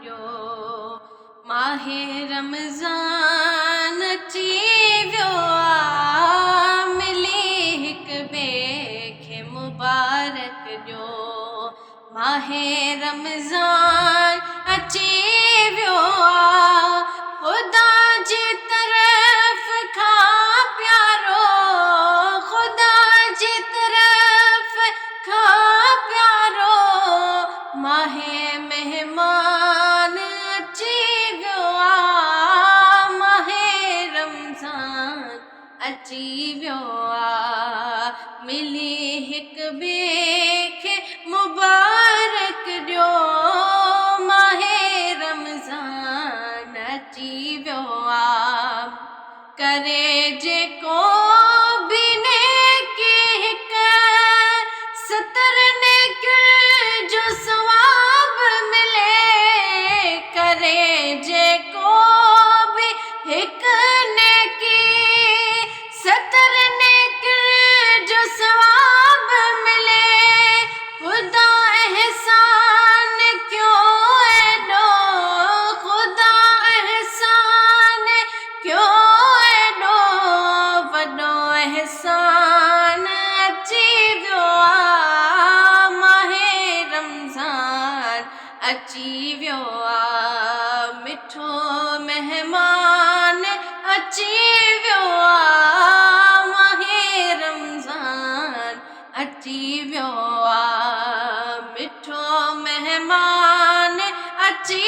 ॾियो। माहे रमज़ान अची वियो आहे, मिली हिक ॿिए खे मुबारक ॾियो। माहे रमज़ान अची वियो आहे, ख़ुदा जी तरफ़ खां प्यारो, ख़ुदा जी तरफ़ खां प्यारो। माहे मेहमान अची वियो आहे, माहे रमज़ान अची वियो आहे, मिली हिक ॿिए खे मुबारक ॾियो। माहे रमज़ान अची वियो आहे, करे जेको बि नेकी हिक 70 नेकियुनि जो सवाब मिले। करे जेको बि हिक नेकी 70 नेकियुनि जो सवाब मिले। ख़ुदा एहसान क्यों एॾो, ख़ुदा एहसान क्यों एॾो, वॾो एहसान अची वियो आहे। माहे रमज़ान अची वियो आहे, मिठो महिमान अची वियो आहे। माहे रमज़ान अची वियो आहे, मिठो महिमान अची